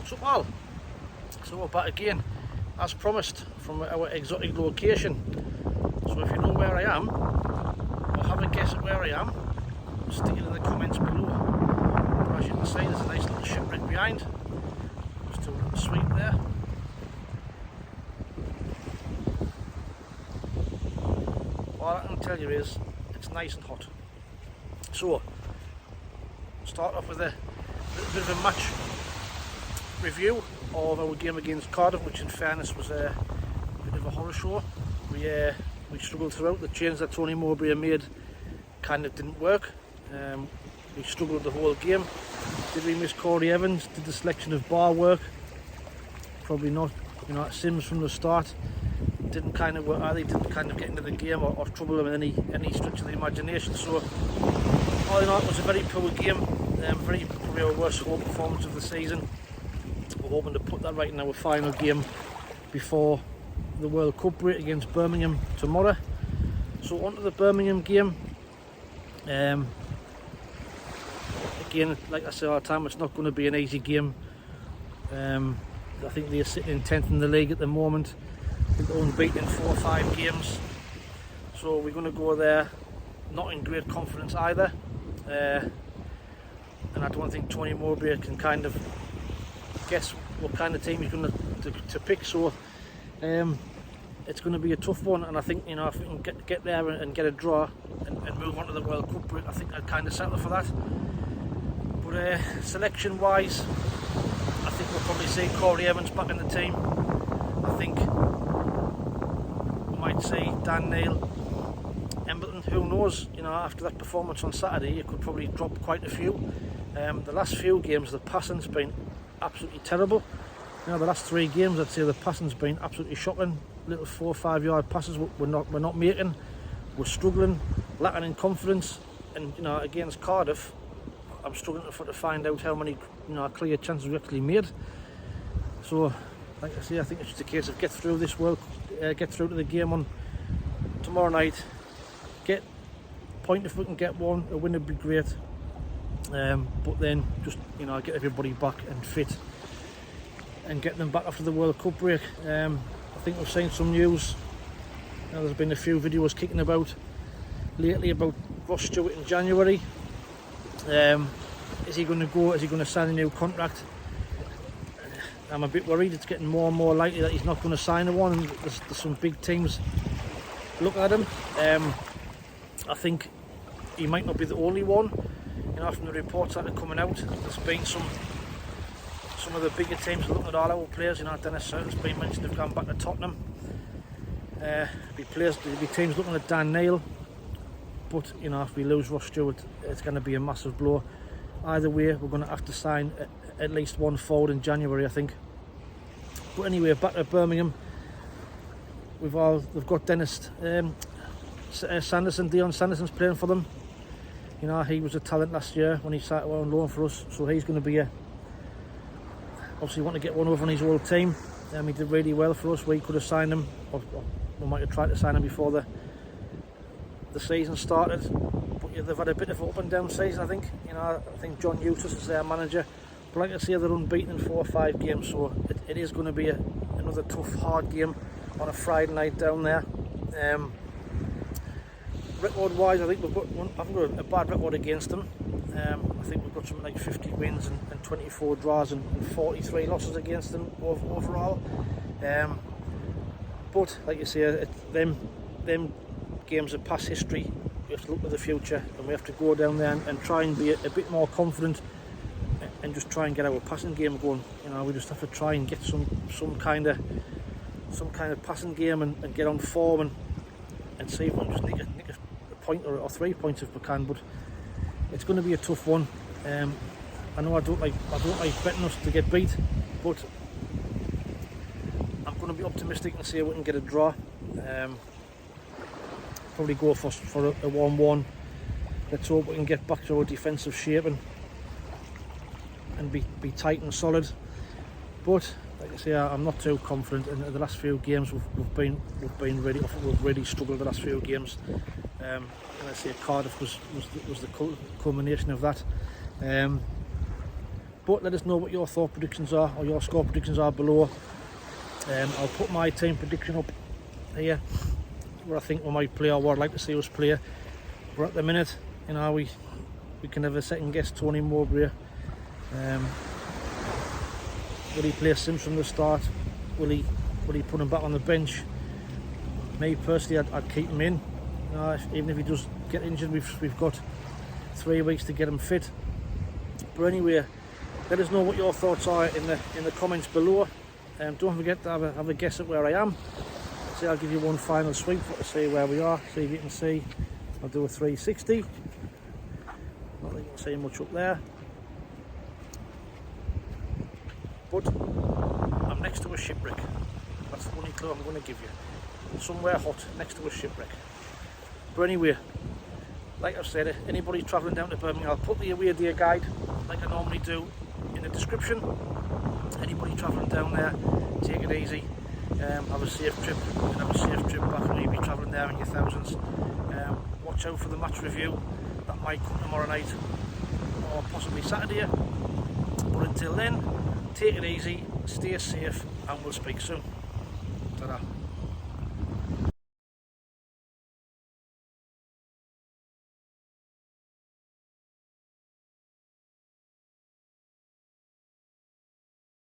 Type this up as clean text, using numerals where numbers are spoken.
What's up, all? So we're back again, as promised, from our exotic location. So if you know where I am, or have a guess at where I am, stick it in the comments below. But as you can see, there's a nice little shipwreck behind. Just do a little sweep there. All I can tell you is, it's nice and hot. So, start off with a little bit of a match review of our game against Cardiff, which in fairness was a bit of a horror show. We struggled throughout. The change that Tony Mowbray made kind of didn't work. We struggled the whole game. Did we miss Corey Evans? Did the selection of bar work? Probably not. You know, Sims from the start didn't kind of work either. Didn't kind of get into the game or trouble them in any stretch of the imagination. So all in all, it was a very poor game. Probably our worst home performance of the season. We're hoping to put that right in our final game before the World Cup break against Birmingham tomorrow. So on to the Birmingham game. Again, like I say all the time, it's not going to be an easy game. I think they're sitting in 10th in the league at the moment. I think they're unbeaten in 4 or 5 games. So we're going to go there not in great confidence either. And I don't think Tony Mowbray can kind of guess what kind of team he's going to pick. So it's going to be a tough one, and I think, you know, if we can get there and get a draw and move on to the World Cup break, I think I'd kind of settle for that. But selection wise, I think we'll probably see Corey Evans back in the team. I think we might see Dan Neil, Embleton. Who knows? You know, after that performance on Saturday, you could probably drop quite a few. The last few games, the passing's been absolutely terrible. You know, the last 3 games, I'd say the passing's been absolutely shocking. Little 4 or 5 yard passes we're not making. We're struggling, lacking in confidence. And you know, against Cardiff, I'm struggling to find out how many, you know, clear chances we actually made. So, like I say, I think it's just a case of get through this get through to the game on tomorrow night. Get point if we can get one. A win would be great. But then just, you know, get everybody back and fit and get them back after the World Cup break. I think we've seen some news. You know, there's been a few videos kicking about lately about Ross Stewart in January. Is he going to go? Is he going to sign a new contract? I'm a bit worried. It's getting more and more likely that he's not going to sign a one. And there's some big teams looking at him. I think he might not be the only one. You know, from the reports that are coming out, there's been some of the bigger teams looking at all our players. You know, Dennis Surton's been mentioned, they've gone back to Tottenham. There'll be teams looking at Dan Neil. But, you know, if we lose Ross Stewart, it's going to be a massive blow. Either way, we're going to have to sign at least one forward in January, I think. But anyway, back to Birmingham. They've got Dennis Sanderson, Dion Sanderson's playing for them. You know, he was a talent last year when he started on loan for us, so he's going to be obviously want to get one over on his old team. He did really well for us. We could have signed him, or we might have tried to sign him before the season started. But yeah, they've had a bit of an up and down season, I think. You know, I think John Eustace is their manager. But like I say, they're unbeaten in 4 or 5 games, so it is going to be another tough, hard game on a Friday night down there. Record-wise, I think I haven't got a bad record against them. I think we've got something like 50 wins and 24 draws and 43 losses against them overall. But like you say, them games of past history. We have to look to the future, and we have to go down there and try and be a bit more confident and just try and get our passing game going. You know, we just have to try and get some kind of passing game and get on form and see if we can just nick a point or 3 points if we can. But it's going to be a tough one. I know I don't like betting us to get beat, but I'm going to be optimistic and see if we can get a draw. Probably go for a 1-1. Let's hope we can get back to our defensive shape and be tight and solid. But like I say, I'm not too confident. In the last few games, we've been really struggled the last few games. And I say Cardiff was the culmination of that. But let us know what your thought predictions are, or your score predictions are below. I'll put my team prediction up here, where I think we might play, or what I'd like to see us play. But at the minute, you know, we can never second guess Tony Mowbray. Will he play Sims from the start? Will he put him back on the bench? Me personally, I'd keep him in. You know, even if he does get injured, we've got 3 weeks to get him fit. But anyway, let us know what your thoughts are in the comments below. Don't forget to have a guess at where I am. So I'll give you one final sweep to see where we are. See if you can see. I'll do a 360. Not that you can see much up there. But I'm next to a shipwreck. That's the only clue I'm going to give you. Somewhere hot next to a shipwreck. But anyway, like I've said, anybody travelling down to Birmingham, I'll put the away day guide like I normally do in the description. Anybody travelling down there, take it easy. Have a safe trip. And have a safe trip back when you'll be travelling there in your thousands. Watch out for the match review that might come tomorrow night or possibly Saturday. But until then, take it easy, stay safe, and we'll speak soon. Ta-da.